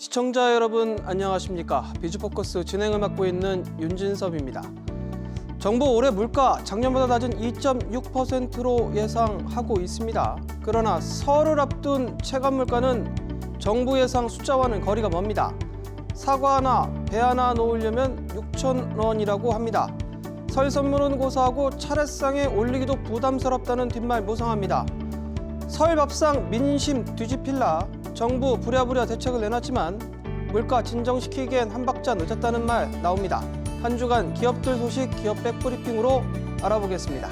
시청자 여러분 안녕하십니까? 비주포커스 진행을 맡고 있는 윤진섭입니다. 정부 올해 물가 작년보다 낮은 2.6%로 예상하고 있습니다. 그러나 설을 앞둔 체감 물가는 정부 예상 숫자와는 거리가 멉니다. 사과 하나, 배 하나 놓으려면 6,000원이라고 합니다. 설 선물은 고사하고 차례상에 올리기도 부담스럽다는 뒷말 무성합니다. 설 밥상 민심 뒤집힐라 정부 부랴부랴 대책을 내놨지만 물가 진정시키기엔 한 박자 늦었다는 말 나옵니다. 한 주간 기업들 소식 기업 백브리핑으로 알아보겠습니다.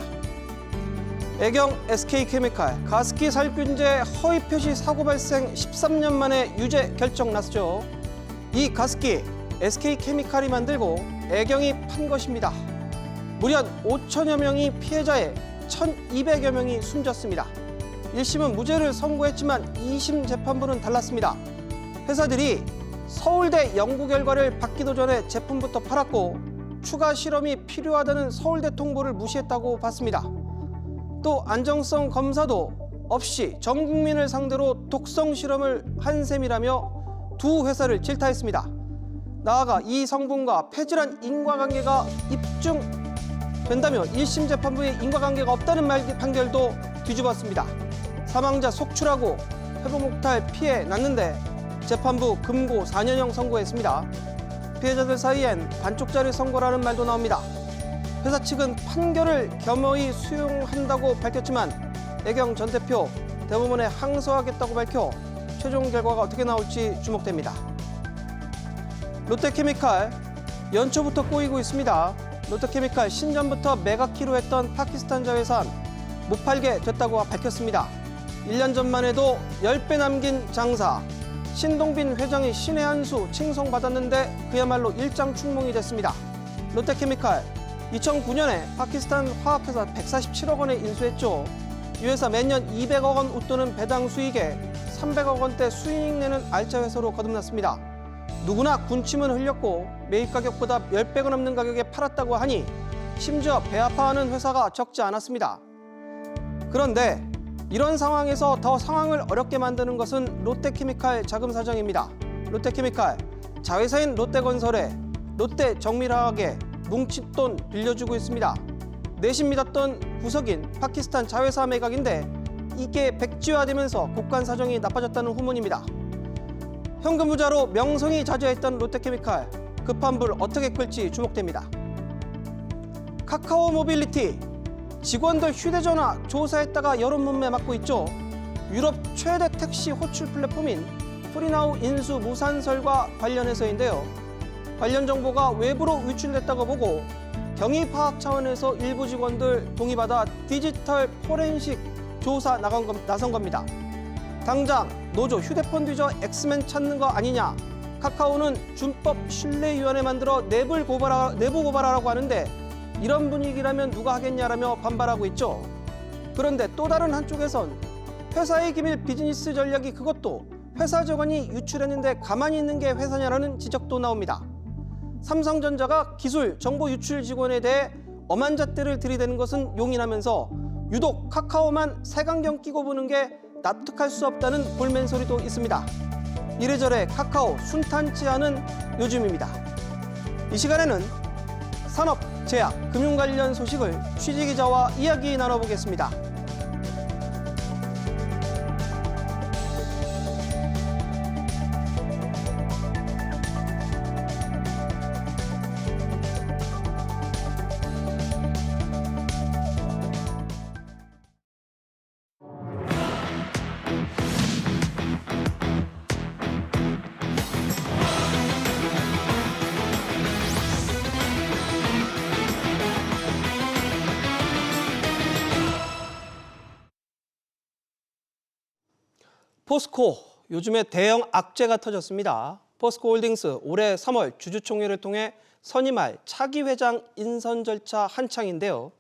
애경 SK케미칼 가습기 살균제 허위 표시 사고 발생 13년 만에 유죄 결정 났죠. 이 가습기 SK케미칼이 만들고 애경이 판 것입니다. 무려 5천여 명이 피해자에 1,200여 명이 숨졌습니다. 1심은 무죄를 선고했지만 2심 재판부는 달랐습니다. 회사들이 서울대 연구 결과를 받기도 전에 제품부터 팔았고 추가 실험이 필요하다는 서울대 통보를 무시했다고 봤습니다. 또 안정성 검사도 없이 전 국민을 상대로 독성 실험을 한 셈이라며 두 회사를 질타했습니다. 나아가 이 성분과 폐질환 인과관계가 입증된다며 1심 재판부에 인과관계가 없다는 판결도 뒤집었습니다. 사망자 속출하고 회복목탈 피해 났는데 재판부 금고 4년형 선고했습니다. 피해자들 사이엔 반쪽짜리 선고라는 말도 나옵니다. 회사 측은 판결을 겸허히 수용한다고 밝혔지만 애경 전 대표 대법원에 항소하겠다고 밝혀 최종 결과가 어떻게 나올지 주목됩니다. 롯데케미칼 연초부터 꼬이고 있습니다. 롯데케미칼 신전부터 메가키로 했던 파키스탄 자회사 못 팔게 됐다고 밝혔습니다. 1년 전만 해도 10배 남긴 장사, 신동빈 회장이 신의 한 수 칭송받았는데 그야말로 일장춘몽이 됐습니다. 롯데케미칼 2009년에 파키스탄 화학회사 147억 원에 인수했죠. 이 회사 매년 200억 원 웃도는 배당 수익에 300억 원대 수익 내는 알짜 회사로 거듭났습니다. 누구나 군침은 흘렸고 매입 가격보다 10배가 넘는 가격에 팔았다고 하니 심지어 배 아파하는 회사가 적지 않았습니다. 그런데 이런 상황에서 더 상황을 어렵게 만드는 것은 롯데케미칼 자금 사정입니다. 롯데케미칼 자회사인 롯데건설에 롯데정밀화학에 뭉친 돈 빌려주고 있습니다. 내심 믿었던 구석인 파키스탄 자회사 매각인데 이게 백지화되면서 국간 사정이 나빠졌다는 후문입니다. 현금 부자로 명성이 자자했던 롯데케미칼 급한 불 어떻게 끌지 주목됩니다. 카카오 모빌리티 직원들 휴대전화 조사했다가 여론 문매 맞고 있죠. 유럽 최대 택시 호출 플랫폼인 프리나우 인수 무산설과 관련해서인데요. 관련 정보가 외부로 유출됐다고 보고 경위 파악 차원에서 일부 직원들 동의받아 디지털 포렌식 조사 나선 겁니다. 당장 노조 휴대폰 뒤져 엑스맨 찾는 거 아니냐. 카카오는 준법 신뢰위원회 만들어 내부 고발하라고 하는데 이런 분위기라면 누가 하겠냐라며 반발하고 있죠. 그런데 또 다른 한쪽에선 회사의 기밀 비즈니스 전략이 그것도 회사 직원이 유출했는데 가만히 있는 게 회사냐라는 지적도 나옵니다. 삼성전자가 기술 정보 유출 직원에 대해 엄한 잣대를 들이대는 것은 용인하면서 유독 카카오만 색안경 끼고 보는 게 납득할 수 없다는 볼멘 소리도 있습니다. 이래저래 카카오 순탄치 않은 요즘입니다. 이 시간에는 산업, 제약, 금융 관련 소식을 취재기자와 이야기 나눠보겠습니다. 포스코, 요즘에 대형 악재가 터졌습니다. 포스코홀딩스 올해 3월 주주총회를 통해 선임할 차기 회장 인선 절차 한창인데요.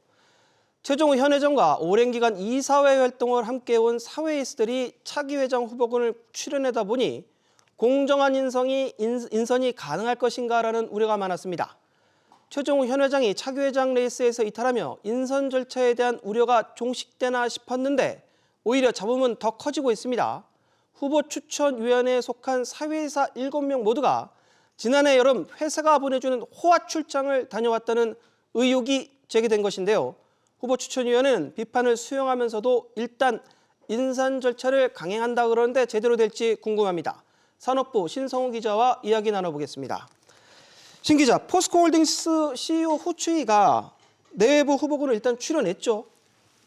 최종우 현 회장과 오랜 기간 이사회 활동을 함께해온 사회이스들이 차기 회장 후보군을 출연하다 보니 공정한 인선이 가능할 것인가라는 우려가 많았습니다. 최종우 현 회장이 차기 회장 레이스에서 이탈하며 인선 절차에 대한 우려가 종식되나 싶었는데 오히려 잡음은 더 커지고 있습니다. 후보 추천위원회에 속한 사회이사 7명 모두가 지난해 여름 회사가 보내주는 호화 출장을 다녀왔다는 의혹이 제기된 것인데요. 후보 추천위원회는 비판을 수용하면서도 일단 인선 절차를 강행한다 그러는데 제대로 될지 궁금합니다. 산업부 신성우 기자와 이야기 나눠보겠습니다. 신 기자, 포스코홀딩스 CEO 후추위가 내외부 후보군을 일단 출연했죠.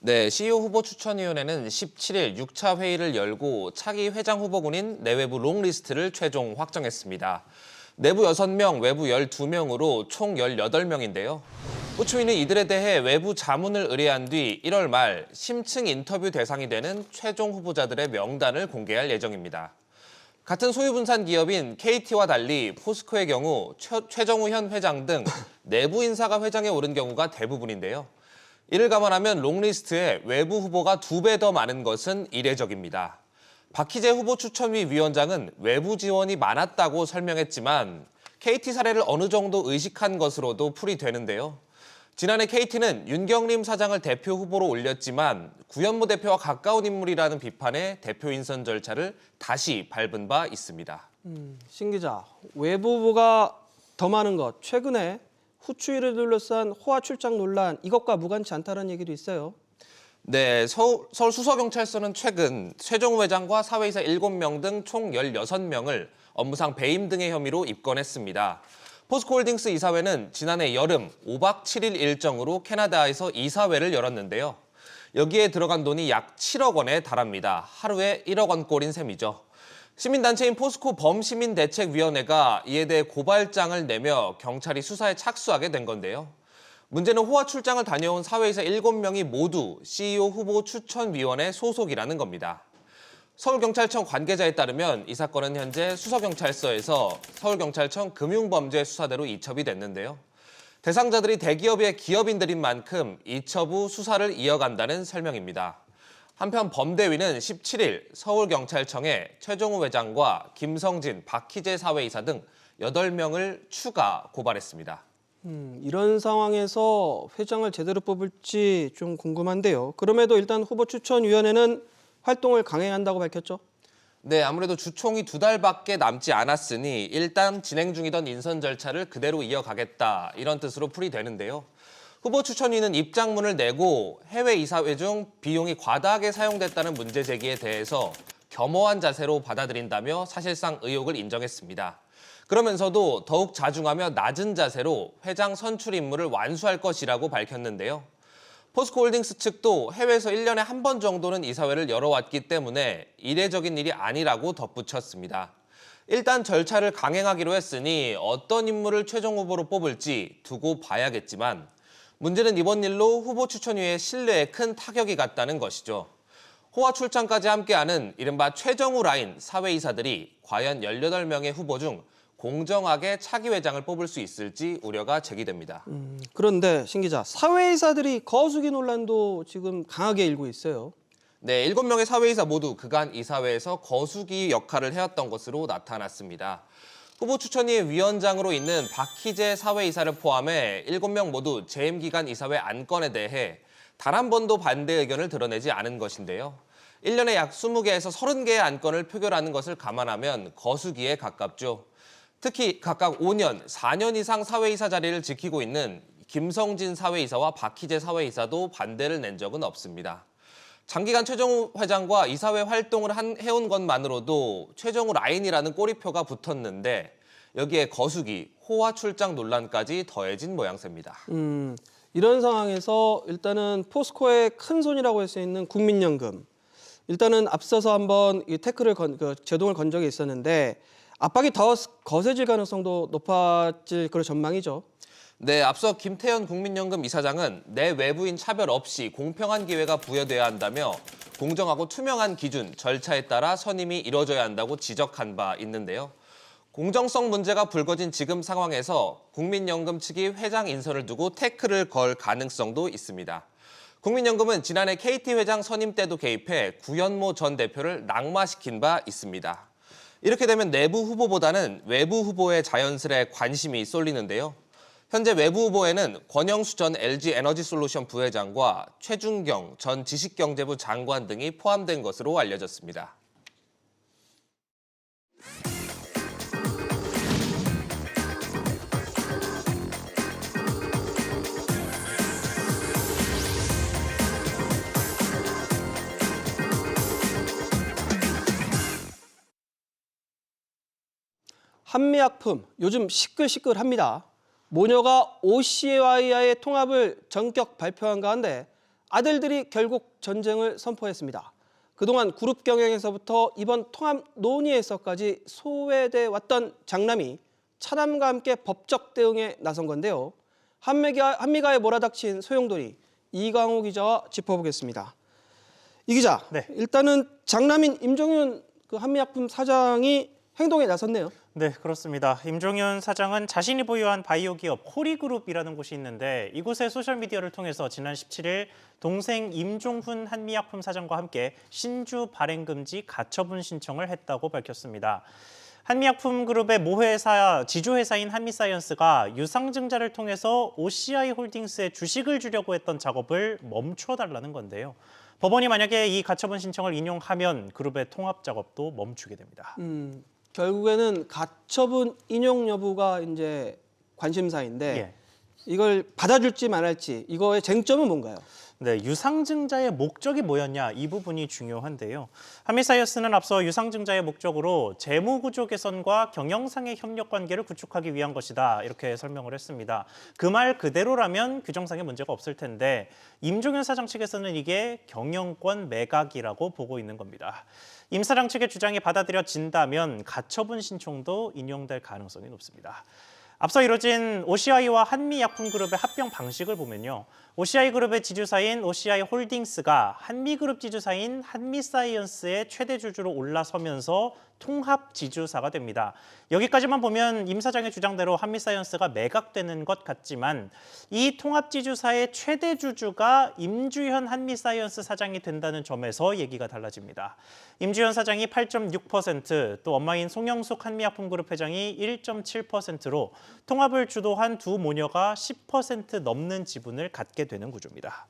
네, CEO 후보 추천위원회는 17일 6차 회의를 열고 차기 회장 후보군인 내외부 롱리스트를 최종 확정했습니다. 내부 6명, 외부 12명으로 총 18명인데요. 후추위는 이들에 대해 외부 자문을 의뢰한 뒤 1월 말 심층 인터뷰 대상이 되는 최종 후보자들의 명단을 공개할 예정입니다. 같은 소유분산 기업인 KT와 달리 포스코의 경우 최정우 현 회장 등 내부 인사가 회장에 오른 경우가 대부분인데요. 이를 감안하면 롱리스트에 외부 후보가 2배 더 많은 것은 이례적입니다. 박희재 후보 추천위 위원장은 외부 지원이 많았다고 설명했지만 KT 사례를 어느 정도 의식한 것으로도 풀이되는데요. 지난해 KT는 윤경림 사장을 대표 후보로 올렸지만 구현모 대표와 가까운 인물이라는 비판에 대표 인선 절차를 다시 밟은 바 있습니다. 신 기자, 외부 후보가 더 많은 것, 최근에 후추위를 둘러싼 호화 출장 논란, 이것과 무관치 않다는 얘기도 있어요. 네, 서울 수서경찰서는 최근 최정우 회장과 사회이사 7명 등 총 16명을 업무상 배임 등의 혐의로 입건했습니다. 포스코홀딩스 이사회는 지난해 여름 5박 7일 일정으로 캐나다에서 이사회를 열었는데요. 여기에 들어간 돈이 약 7억 원에 달합니다. 하루에 1억 원꼴인 셈이죠. 시민단체인 포스코 범시민대책위원회가 이에 대해 고발장을 내며 경찰이 수사에 착수하게 된 건데요. 문제는 호화 출장을 다녀온 사회이사 7명이 모두 CEO 후보 추천위원회 소속이라는 겁니다. 서울경찰청 관계자에 따르면 이 사건은 현재 수서경찰서에서 서울경찰청 금융범죄수사대로 이첩이 됐는데요. 대상자들이 대기업의 기업인들인 만큼 이첩 후 수사를 이어간다는 설명입니다. 한편 범대위는 17일 서울경찰청에 최정우 회장과 김성진, 박희재 사회이사 등 8명을 추가 고발했습니다. 이런 상황에서 회장을 제대로 뽑을지 좀 궁금한데요. 그럼에도 일단 후보 추천위원회는 활동을 강행한다고 밝혔죠? 네, 아무래도 주총이 2달밖에 남지 않았으니 일단 진행 중이던 인선 절차를 그대로 이어가겠다, 이런 뜻으로 풀이되는데요. 후보 추천위는 입장문을 내고 해외 이사회 중 비용이 과다하게 사용됐다는 문제 제기에 대해서 겸허한 자세로 받아들인다며 사실상 의혹을 인정했습니다. 그러면서도 더욱 자중하며 낮은 자세로 회장 선출 임무를 완수할 것이라고 밝혔는데요. 포스코홀딩스 측도 해외에서 1년에 한 번 정도는 이사회를 열어왔기 때문에 이례적인 일이 아니라고 덧붙였습니다. 일단 절차를 강행하기로 했으니 어떤 인물을 최종 후보로 뽑을지 두고 봐야겠지만 문제는 이번 일로 후보 추천위의 신뢰에 큰 타격이 갔다는 것이죠. 호화 출장까지 함께하는 이른바 최정우 라인 사회이사들이 과연 18명의 후보 중 공정하게 차기 회장을 뽑을 수 있을지 우려가 제기됩니다. 그런데 신 기자, 사회이사들이 거수기 논란도 지금 강하게 일고 있어요. 네, 7명의 사회이사 모두 그간 이사회에서 거수기 역할을 해왔던 것으로 나타났습니다. 후보 추천위 위원장으로 있는 박희재 사회이사를 포함해 7명 모두 재임 기간 이사회 안건에 대해 단 한 번도 반대 의견을 드러내지 않은 것인데요. 1년에 약 20개에서 30개의 안건을 표결하는 것을 감안하면 거수기에 가깝죠. 특히 각각 5년, 4년 이상 사회이사 자리를 지키고 있는 김성진 사회이사와 박희재 사회이사도 반대를 낸 적은 없습니다. 장기간 최정우 회장과 이사회 활동을 해온 것만으로도 최정우 라인이라는 꼬리표가 붙었는데 여기에 거수기, 호화 출장 논란까지 더해진 모양새입니다. 이런 상황에서 일단은 포스코의 큰 손이라고 할 수 있는 국민연금. 일단은 앞서서 한번 이 태클을 제동을 건 적이 있었는데 압박이 더 거세질 가능성도 높아질 그런 전망이죠. 네, 앞서 김태현 국민연금 이사장은 내 외부인 차별 없이 공평한 기회가 부여돼야 한다며 공정하고 투명한 기준, 절차에 따라 선임이 이뤄져야 한다고 지적한 바 있는데요. 공정성 문제가 불거진 지금 상황에서 국민연금 측이 회장 인선을 두고 태클을 걸 가능성도 있습니다. 국민연금은 지난해 KT 회장 선임 때도 개입해 구현모 전 대표를 낙마시킨 바 있습니다. 이렇게 되면 내부 후보보다는 외부 후보에 자연스레 관심이 쏠리는데요. 현재 외부 후보에는 권영수 전 LG에너지솔루션 부회장과 최준경 전 지식경제부 장관 등이 포함된 것으로 알려졌습니다. 한미약품 요즘 시끌시끌합니다. 모녀가 OCI와의 통합을 전격 발표한 가운데 아들들이 결국 전쟁을 선포했습니다. 그동안 그룹 경영에서부터 이번 통합 논의에서까지 소외돼 왔던 장남이 차남과 함께 법적 대응에 나선 건데요. 한미가에 몰아닥친 소용돌이 이광호 기자와 짚어보겠습니다. 이 기자, 네. 일단은 장남인 임종윤 그 한미약품 사장이 행동에 나섰네요. 네, 그렇습니다. 임종윤 사장은 자신이 보유한 바이오 기업 호리그룹이라는 곳이 있는데 이곳의 소셜미디어를 통해서 지난 17일 동생 임종훈 한미약품 사장과 함께 신주 발행 금지 가처분 신청을 했다고 밝혔습니다. 한미약품 그룹의 모회사 지주회사인 한미사이언스가 유상증자를 통해서 OCI 홀딩스에 주식을 주려고 했던 작업을 멈춰달라는 건데요. 법원이 만약에 이 가처분 신청을 인용하면 그룹의 통합 작업도 멈추게 됩니다. 결국에는 가처분 인용 여부가 이제 관심사인데 예. 이걸 받아줄지 말할지 이거의 쟁점은 뭔가요? 네, 유상증자의 목적이 뭐였냐 이 부분이 중요한데요. 한미사이언스는 앞서 유상증자의 목적으로 재무구조 개선과 경영상의 협력 관계를 구축하기 위한 것이다 이렇게 설명을 했습니다. 그 말 그대로라면 규정상의 문제가 없을 텐데 임종윤 사장 측에서는 이게 경영권 매각이라고 보고 있는 겁니다. 임 사장 측의 주장이 받아들여진다면 가처분 신청도 인용될 가능성이 높습니다. 앞서 이뤄진 OCI와 한미약품그룹의 합병 방식을 보면요. OCI그룹의 지주사인 OCI홀딩스가 한미그룹 지주사인 한미사이언스의 최대 주주로 올라서면서 통합 지주사가 됩니다. 여기까지만 보면 임 사장의 주장대로 한미사이언스가 매각되는 것 같지만 이 통합 지주사의 최대 주주가 임주현 한미사이언스 사장이 된다는 점에서 얘기가 달라집니다. 임주현 사장이 8.6%, 또 엄마인 송영숙 한미약품그룹 회장이 1.7%로 통합을 주도한 두 모녀가 10% 넘는 지분을 갖게 되는 구조입니다.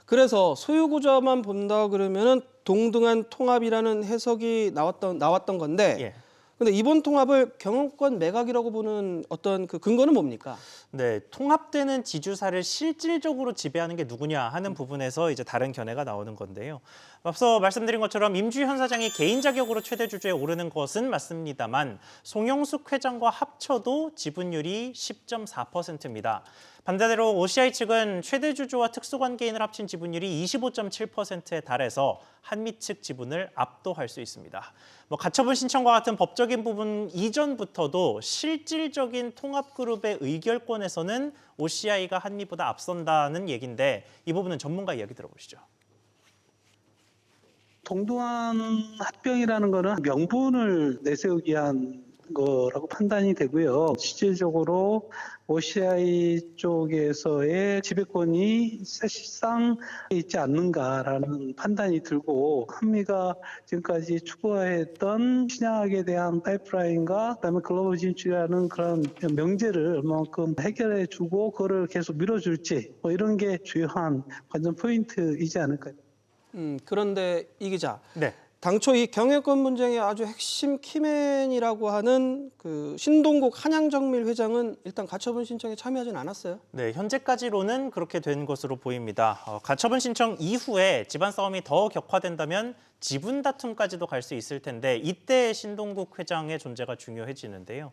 그래서 소유 구조만 본다 그러면은 동등한 통합이라는 해석이 나왔던 건데, 예. 근데 이번 통합을 경영권 매각이라고 보는 어떤 그 근거는 뭡니까? 네, 통합되는 지주사를 실질적으로 지배하는 게 누구냐 하는 부분에서 이제 다른 견해가 나오는 건데요. 앞서 말씀드린 것처럼 임주현 사장이 개인 자격으로 최대 주주에 오르는 것은 맞습니다만 송영숙 회장과 합쳐도 지분율이 10.4%입니다. 반대로 OCI 측은 최대 주주와 특수관계인을 합친 지분율이 25.7%에 달해서 한미 측 지분을 압도할 수 있습니다. 가처분 신청과 같은 법적인 부분 이전부터도 실질적인 통합그룹의 의결권에서는 OCI가 한미보다 앞선다는 얘기인데 이 부분은 전문가 이야기 들어보시죠. 동등한 합병이라는 거는 명분을 내세우기 위한 거라고 판단이 되고요. 실질적으로 OCI 쪽에서의 지배권이 사실상 있지 않는가라는 판단이 들고 한미가 지금까지 추구했던 신약에 대한 파이프라인과 그다음에 글로벌 진출이라는 그런 명제를 얼마만큼 해결해주고 그거를 계속 밀어줄지 이런 게 주요한 관전 포인트이지 않을까요? 그런데 이 기자, 네. 당초 이 경영권 분쟁의 아주 핵심 키맨이라고 하는 그 신동국 한양정밀 회장은 일단 가처분 신청에 참여하진 않았어요. 네, 현재까지로는 그렇게 된 것으로 보입니다. 가처분 신청 이후에 집안 싸움이 더 격화된다면 지분 다툼까지도 갈 수 있을 텐데 이때 신동국 회장의 존재가 중요해지는데요.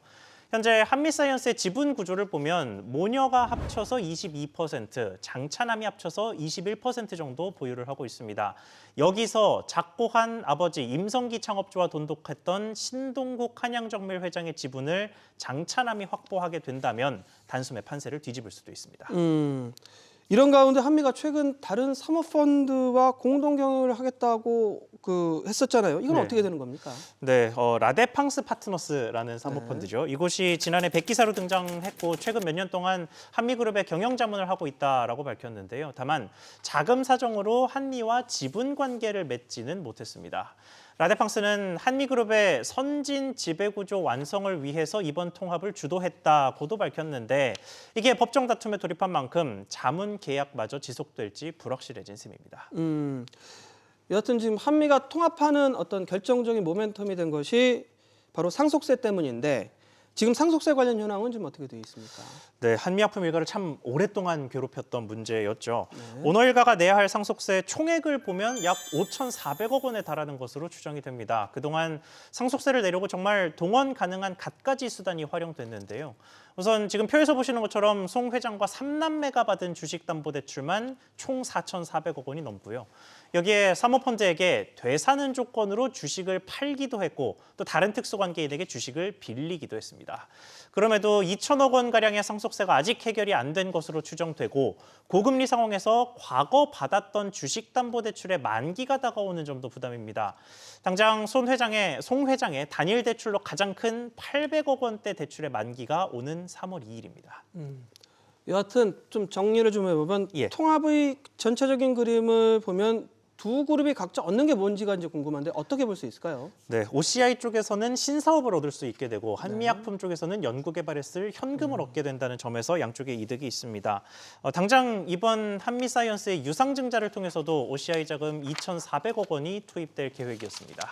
현재 한미사이언스의 지분 구조를 보면 모녀가 합쳐서 22%, 장차남이 합쳐서 21% 정도 보유를 하고 있습니다. 여기서 작고한 아버지 임성기 창업주와 돈독했던 신동국 한양정밀 회장의 지분을 장차남이 확보하게 된다면 단숨에 판세를 뒤집을 수도 있습니다. 이런 가운데 한미가 최근 다른 사모펀드와 공동 경영을 하겠다고 했었잖아요. 이건 네. 어떻게 되는 겁니까? 네, 라데팡스 파트너스라는 사모펀드죠. 이곳이 지난해 백기사로 등장했고 최근 몇 년 동안 한미그룹의 경영 자문을 하고 있다라고 밝혔는데요. 다만 자금 사정으로 한미와 지분 관계를 맺지는 못했습니다. 라데팡스는 한미그룹의 선진 지배구조 완성을 위해서 이번 통합을 주도했다고도 밝혔는데 이게 법정 다툼에 돌입한 만큼 자문 계약마저 지속될지 불확실해진 셈입니다. 여하튼 지금 한미가 통합하는 어떤 결정적인 모멘텀이 된 것이 바로 상속세 때문인데 지금 상속세 관련 현황은 좀 어떻게 되어 있습니까? 네, 한미약품 일가를 참 오랫동안 괴롭혔던 문제였죠. 오너 일가가 내야 할 상속세 총액을 보면 약 5,400억 원에 달하는 것으로 추정이 됩니다. 그동안 상속세를 내려고 정말 동원 가능한 갖가지 수단이 활용됐는데요. 우선 지금 표에서 보시는 것처럼 송 회장과 3남매가 받은 주식담보대출만 총 4,400억 원이 넘고요. 여기에 사모펀드에게 되사는 조건으로 주식을 팔기도 했고 또 다른 특수관계인에게 주식을 빌리기도 했습니다. 그럼에도 2천억 원가량의 상속세가 아직 해결이 안 된 것으로 추정되고 고금리 상황에서 과거 받았던 주식담보대출의 만기가 다가오는 점도 부담입니다. 당장 송 회장의 단일 대출로 가장 큰 800억 원대 대출의 만기가 오는 3월 2일입니다. 여하튼 좀 정리를 좀 해보면 예. 통합의 전체적인 그림을 보면 두 그룹이 각자 얻는 게 뭔지가 이제 궁금한데 어떻게 볼 수 있을까요? 네, OCI 쪽에서는 신사업을 얻을 수 있게 되고 한미약품 쪽에서는 연구개발에 쓸 현금을 얻게 된다는 점에서 양쪽의 이득이 있습니다. 당장 이번 한미사이언스의 유상증자를 통해서도 OCI 자금 2,400억 원이 투입될 계획이었습니다.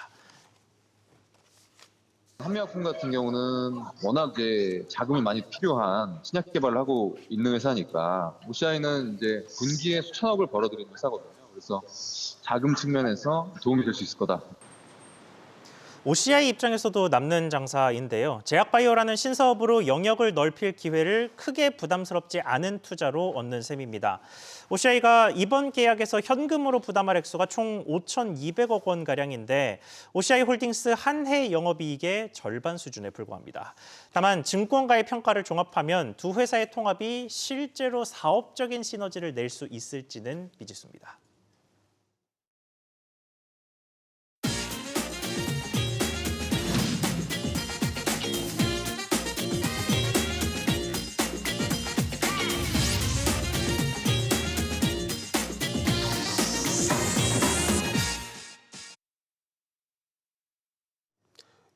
한미약품 같은 경우는 워낙 이제 자금이 많이 필요한 신약 개발을 하고 있는 회사니까 OCI는 이제 분기에 수천억을 벌어들이는 회사거든요. 그래서 자금 측면에서 도움이 될 수 있을 거다. OCI 입장에서도 남는 장사인데요. 제약바이오라는 신사업으로 영역을 넓힐 기회를 크게 부담스럽지 않은 투자로 얻는 셈입니다. OCI가 이번 계약에서 현금으로 부담할 액수가 총 5,200억 원가량인데 OCI 홀딩스 한 해 영업이익의 절반 수준에 불과합니다. 다만 증권가의 평가를 종합하면 두 회사의 통합이 실제로 사업적인 시너지를 낼 수 있을지는 미지수입니다.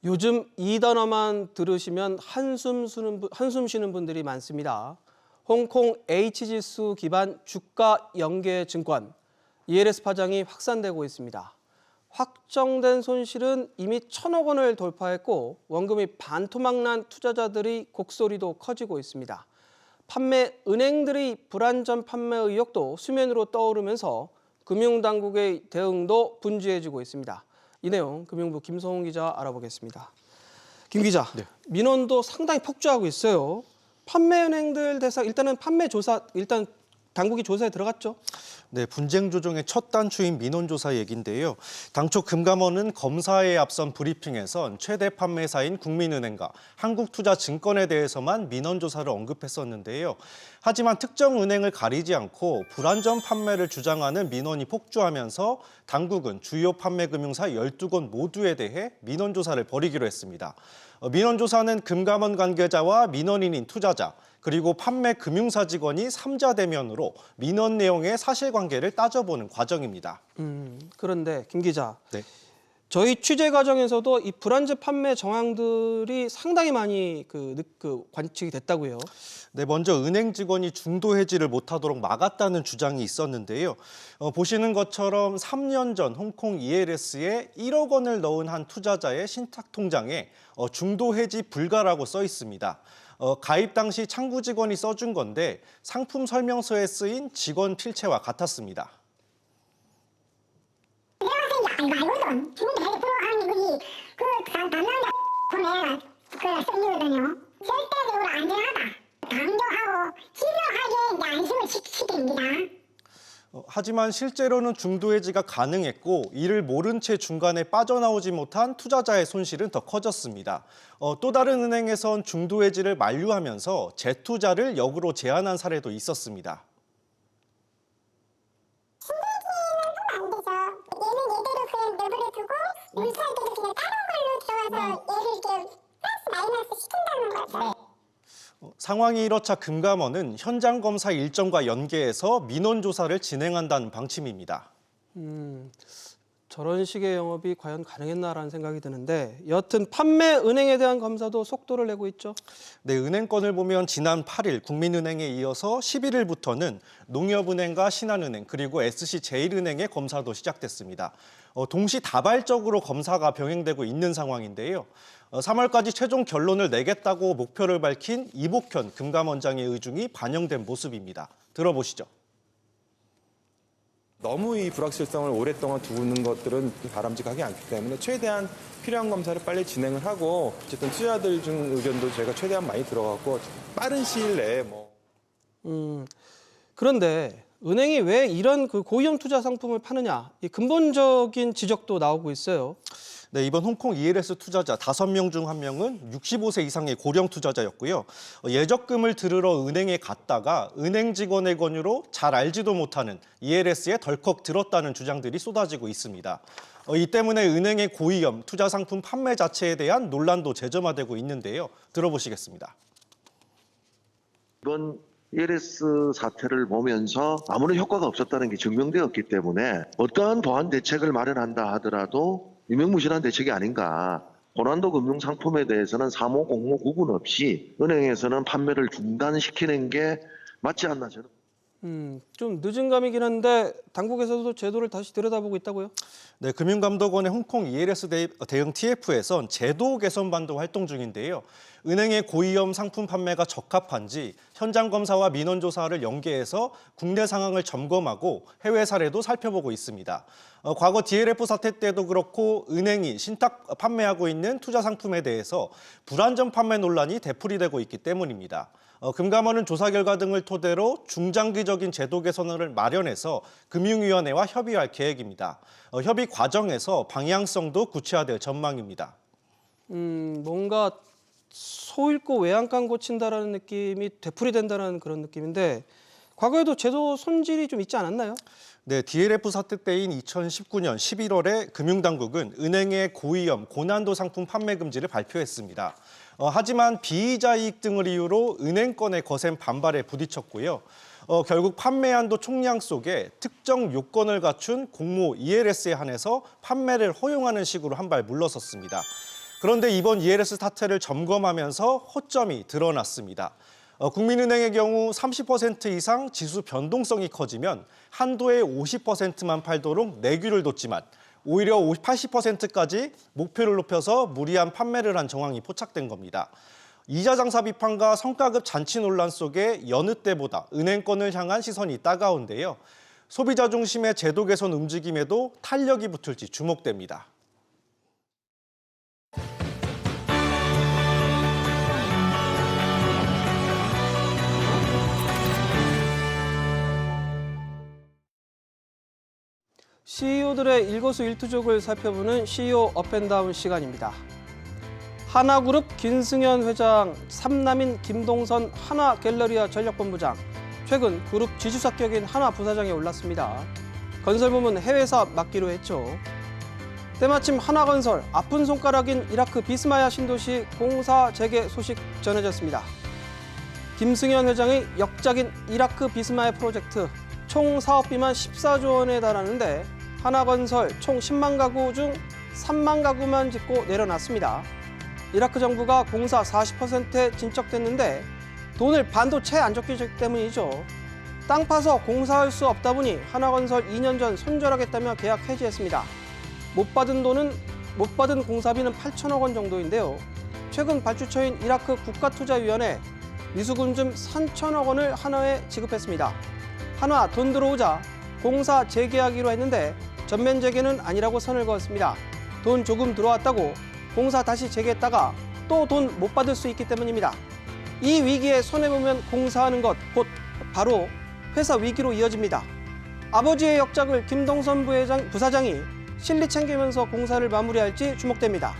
요즘 이 단어만 들으시면 한숨 쉬는 분들이 많습니다. 홍콩 H지수 기반 주가 연계 증권 ELS 파장이 확산되고 있습니다. 확정된 손실은 이미 1,000억 원을 돌파했고 원금이 반토막난 투자자들의 곡소리도 커지고 있습니다. 판매 은행들의 불안전 판매 의혹도 수면으로 떠오르면서 금융당국의 대응도 분주해지고 있습니다. 이 내용 금융부 김성훈 기자 알아보겠습니다. 김 기자, 네. 민원도 상당히 폭주하고 있어요. 판매은행들 대상 일단은 판매 조사 일단 당국이 조사에 들어갔죠? 네, 분쟁 조정의 첫 단추인 민원조사 얘기인데요. 당초 금감원은 검사에 앞선 브리핑에선 최대 판매사인 국민은행과 한국투자증권에 대해서만 민원조사를 언급했었는데요. 하지만 특정 은행을 가리지 않고 불안전 판매를 주장하는 민원이 폭주하면서 당국은 주요 판매금융사 12곳 모두에 대해 민원조사를 벌이기로 했습니다. 민원조사는 금감원 관계자와 민원인인 투자자, 그리고 판매 금융사 직원이 3자 대면으로 민원 내용의 사실관계를 따져보는 과정입니다. 그런데 김 기자, 네. 저희 취재 과정에서도 이 불안전 판매 정황들이 상당히 많이 관측이 됐다고요. 네, 먼저 은행 직원이 중도 해지를 못하도록 막았다는 주장이 있었는데요. 보시는 것처럼 3년 전 홍콩 ELS에 1억 원을 넣은 한 투자자의 신탁 통장에 중도 해지 불가라고 써 있습니다. 가입 당시 창구 직원이 써준 건데 상품 설명서에 쓰인 직원 필체와 같았습니다. 이거 알거든. 중도 해지 불가하는 거지. 담당자 보면 생기거든요. 절대적으로 안전하다. 강조하고 집요하게 안심을 시킵니다. 하지만 실제로는 중도 해지가 가능했고 이를 모른 채 중간에 빠져나오지 못한 투자자의 손실은 더 커졌습니다. 또 다른 은행에선 중도 해지를 만류하면서 재투자를 역으로 제한한 사례도 있었습니다. 안 되죠. 얘는 얘대로 그냥 내버려두고 물살대로 그냥 다른 걸로 들어와서 얘를 이렇게 플러스 마이너스 시킨다는 거죠. 상황이 이렇자 금감원은 현장 검사 일정과 연계해서 민원 조사를 진행한다는 방침입니다. 저런 식의 영업이 과연 가능했나라는 생각이 드는데 여하튼 판매 은행에 대한 검사도 속도를 내고 있죠. 네, 은행권을 보면 지난 8일 국민은행에 이어서 11일부터는 농협은행과 신한은행 그리고 SC제일은행의 검사도 시작됐습니다. 동시다발적으로 검사가 병행되고 있는 상황인데요. 3월까지 최종 결론을 내겠다고 목표를 밝힌 이복현 금감원장의 의중이 반영된 모습입니다. 들어보시죠. 너무 이 불확실성을 오랫동안 두는 것들은 바람직하지 않기 때문에 최대한 필요한 검사를 빨리 진행을 하고 어쨌든 투자자들 중 의견도 저희가 최대한 많이 들어갔고 빠른 시일 내에 그런데 은행이 왜 이런 그 고위험 투자 상품을 파느냐, 이 근본적인 지적도 나오고 있어요. 네, 이번 홍콩 ELS 투자자 5명 중 1명은 65세 이상의 고령 투자자였고요. 예적금을 들으러 은행에 갔다가 은행 직원의 권유로 잘 알지도 못하는 ELS에 덜컥 들었다는 주장들이 쏟아지고 있습니다. 이 때문에 은행의 고위험 투자 상품 판매 자체에 대한 논란도 재점화되고 있는데요. 들어보시겠습니다. 이번 ELS 사태를 보면서 아무런 효과가 없었다는 게 증명되었기 때문에 어떠한 보완 대책을 마련한다 하더라도 유명무실한 대책이 아닌가. 고난도 금융 상품에 대해서는 사모, 공모 구분 없이 은행에서는 판매를 중단시키는 게 맞지 않나 저는. 좀 늦은 감이긴 한데 당국에서도 제도를 다시 들여다보고 있다고요? 네, 금융감독원의 홍콩 ELS 대응 TF에선 제도 개선 반도 활동 중인데요. 은행의 고위험 상품 판매가 적합한지 현장 검사와 민원 조사를 연계해서 국내 상황을 점검하고 해외 사례도 살펴보고 있습니다. 과거 DLF 사태 때도 그렇고 은행이 신탁 판매하고 있는 투자 상품에 대해서 불안전 판매 논란이 되풀이되고 있기 때문입니다. 금감원은 조사 결과 등을 토대로 중장기적인 제도 개선을 마련해서 금융위원회와 협의할 계획입니다. 협의 과정에서 방향성도 구체화될 전망입니다. 뭔가 소 잃고 외양간 고친다라는 느낌이 되풀이된다는 그런 느낌인데 과거에도 제도 손질이 좀 있지 않았나요? 네, DLF 사태 때인 2019년 11월에 금융당국은 은행의 고위험, 고난도 상품 판매 금지를 발표했습니다. 하지만 비이자 이익 등을 이유로 은행권의 거센 반발에 부딪혔고요. 결국 판매 한도 총량 속에 특정 요건을 갖춘 공모 ELS에 한해서 판매를 허용하는 식으로 한 발 물러섰습니다. 그런데 이번 ELS 사태를 점검하면서 허점이 드러났습니다. 국민은행의 경우 30% 이상 지수 변동성이 커지면 한도의 50%만 팔도록 내규를 뒀지만 오히려 80%까지 목표를 높여서 무리한 판매를 한 정황이 포착된 겁니다. 이자 장사 비판과 성과급 잔치 논란 속에 여느 때보다 은행권을 향한 시선이 따가운데요. 소비자 중심의 제도 개선 움직임에도 탄력이 붙을지 주목됩니다. CEO들의 일거수일투족을 살펴보는 CEO 업앤다운 시간입니다. 하나그룹 김승현 회장, 삼남인 김동선 하나갤러리아 전략본부장, 최근 그룹 지주사격인 하나부사장에 올랐습니다. 건설부문 해외사업 맡기로 했죠. 때마침 하나건설, 아픈 손가락인 이라크 비스마야 신도시 공사 재개 소식 전해졌습니다. 김승현 회장의 역작인 이라크 비스마야 프로젝트, 총 사업비만 14조 원에 달하는데 하나건설 총 10만 가구 중 3만 가구만 짓고 내려놨습니다. 이라크 정부가 공사 40%에 진척됐는데 돈을 반도 채 안 줬기 때문이죠. 땅 파서 공사할 수 없다 보니 하나건설 2년 전 손절하겠다며 계약 해지했습니다. 못 받은 공사비는 8천억 원 정도인데요. 최근 발주처인 이라크 국가투자위원회 미수금좀 3천억 원을 하나에 지급했습니다. 하나 돈 들어오자 공사 재개하기로 했는데 전면 재개는 아니라고 선을 그었습니다. 돈 조금 들어왔다고 공사 다시 재개했다가 또 돈 못 받을 수 있기 때문입니다. 이 위기에 손해보면 공사하는 것 곧 바로 회사 위기로 이어집니다. 아버지의 역작을 김동선 부사장이 실리 챙기면서 공사를 마무리할지 주목됩니다.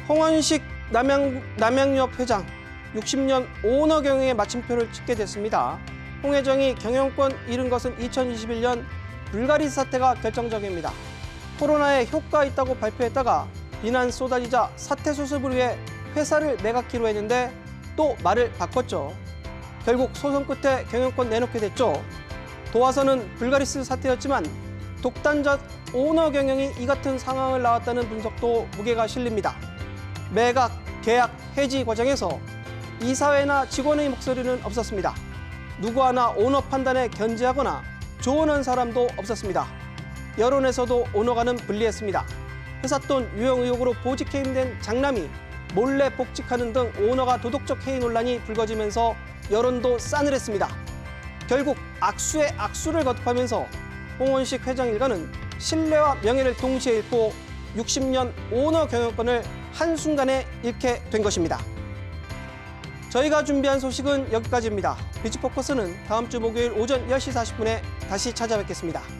홍원식 남양유업 회장 60년 오너 경영에 마침표를 찍게 됐습니다. 홍 회장이 경영권 잃은 것은 2021년 불가리 사태가 결정적입니다. 코로나에 효과 있다고 발표했다가 비난 쏟아지자 사태 수습을 위해 회사를 매각키로 했는데 또 말을 바꿨죠. 결국 소송 끝에 경영권 내놓게 됐죠. 도화선은 불가리스 사태였지만 독단적 오너 경영이 이 같은 상황을 낳았다는 분석도 무게가 실립니다. 매각, 계약, 해지 과정에서 이사회나 직원의 목소리는 없었습니다. 누구 하나 오너 판단에 견제하거나 조언한 사람도 없었습니다. 여론에서도 오너가는 불리했습니다. 회사 돈 유용 의혹으로 보직 해임된 장남이 몰래 복직하는 등 오너가 도덕적 해이 논란이 불거지면서 여론도 싸늘했습니다. 결국 악수에 악수를 거듭하면서 홍원식 회장 일가는 신뢰와 명예를 동시에 잃고 60년 오너 경영권을 한순간에 잃게 된 것입니다. 저희가 준비한 소식은 여기까지입니다. 비즈포커스는 다음 주 목요일 오전 10시 40분에 다시 찾아뵙겠습니다.